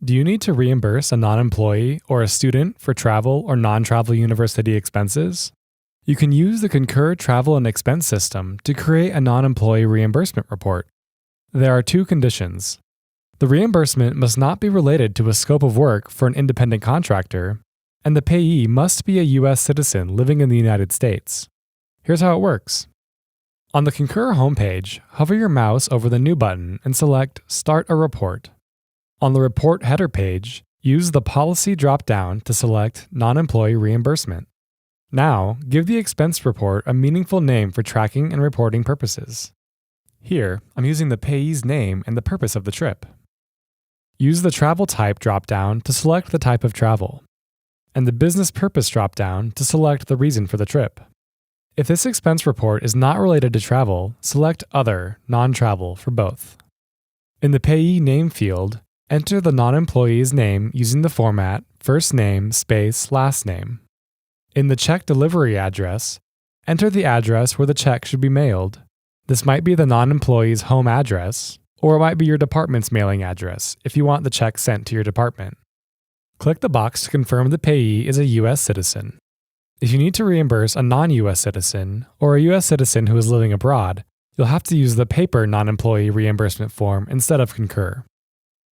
Do you need to reimburse a non-employee or a student for travel or non-travel university expenses? You can use the CONCUR travel and expense system to create a non-employee reimbursement report. There are two conditions. The reimbursement must not be related to a scope of work for an independent contractor, and the payee must be a U.S. citizen living in the United States. Here's how it works. On the CONCUR homepage, hover your mouse over the New button and select Start a Report. On the report header page, use the Policy drop-down to select Non-Employee Reimbursement. Now, give the expense report a meaningful name for tracking and reporting purposes. Here, I'm using the payee's name and the purpose of the trip. Use the Travel Type drop-down to select the type of travel, and the Business Purpose drop-down to select the reason for the trip. If this expense report is not related to travel, select Other, Non-Travel for both. In the Payee Name field, enter the non-employee's name using the format first name space last name. In the check delivery address, enter the address where the check should be mailed. This might be the non-employee's home address, or it might be your department's mailing address if you want the check sent to your department. Click the box to confirm the payee is a U.S. citizen. If you need to reimburse a non-U.S. citizen or a U.S. citizen who is living abroad, you'll have to use the paper non-employee reimbursement form instead of CONCUR.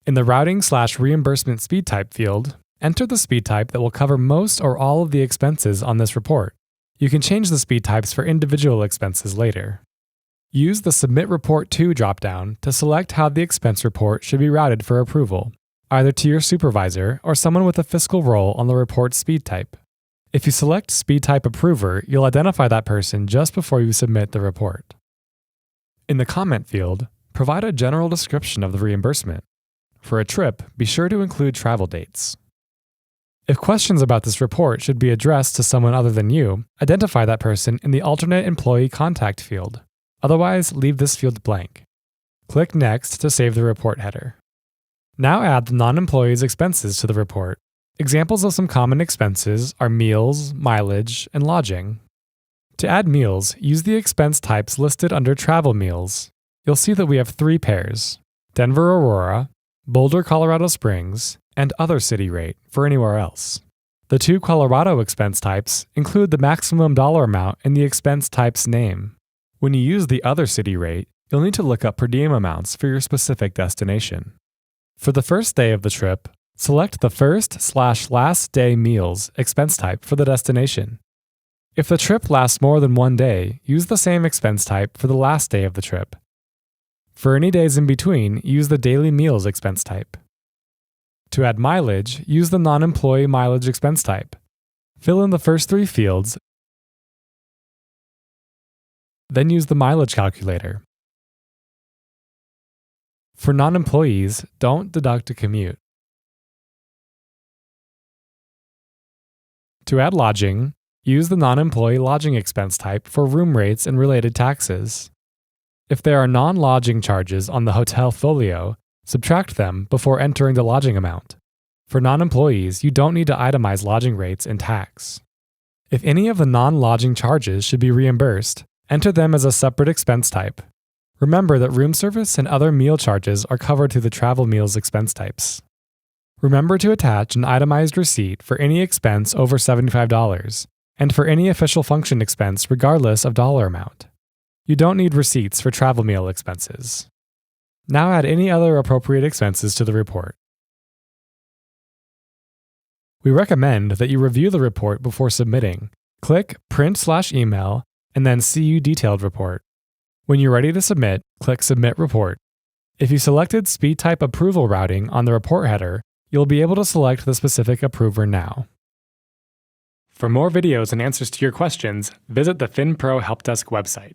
In the Routing/Reimbursement Speed Type field, enter the speed type that will cover most or all of the expenses on this report. You can change the speed types for individual expenses later. Use the Submit Report To drop-down to select how the expense report should be routed for approval, either to your supervisor or someone with a fiscal role on the report's speed type. If you select Speed Type Approver, you'll identify that person just before you submit the report. In the Comment field, provide a general description of the reimbursement. For a trip, be sure to include travel dates. If questions about this report should be addressed to someone other than you, identify that person in the Alternate Employee Contact field. Otherwise, leave this field blank. Click Next to save the report header. Now add the non-employee's expenses to the report. Examples of some common expenses are meals, mileage, and lodging. To add meals, use the expense types listed under Travel Meals. You'll see that we have 3 pairs: Denver Aurora, Boulder, Colorado Springs, and Other City Rate for anywhere else. The 2 Colorado expense types include the maximum dollar amount in the expense type's name. When you use the Other City Rate, you'll need to look up per diem amounts for your specific destination. For the first day of the trip, select the first/last day meals expense type for the destination. If the trip lasts more than 1 day, use the same expense type for the last day of the trip. For any days in between, use the daily meals expense type. To add mileage, use the non-employee mileage expense type. Fill in the first 3 fields, then use the mileage calculator. For non-employees, don't deduct a commute. To add lodging, use the non-employee lodging expense type for room rates and related taxes. If there are non-lodging charges on the hotel folio, subtract them before entering the lodging amount. For non-employees, you don't need to itemize lodging rates and tax. If any of the non-lodging charges should be reimbursed, enter them as a separate expense type. Remember that room service and other meal charges are covered through the Travel Meals expense types. Remember to attach an itemized receipt for any expense over $75 and for any official function expense regardless of dollar amount. You don't need receipts for travel meal expenses. Now add any other appropriate expenses to the report. We recommend that you review the report before submitting. Click Print/Email and then CU Detailed Report. When you're ready to submit, click Submit Report. If you selected Speed Type Approval Routing on the report header, you'll be able to select the specific approver now. For more videos and answers to your questions, visit the FinPro Help Desk website.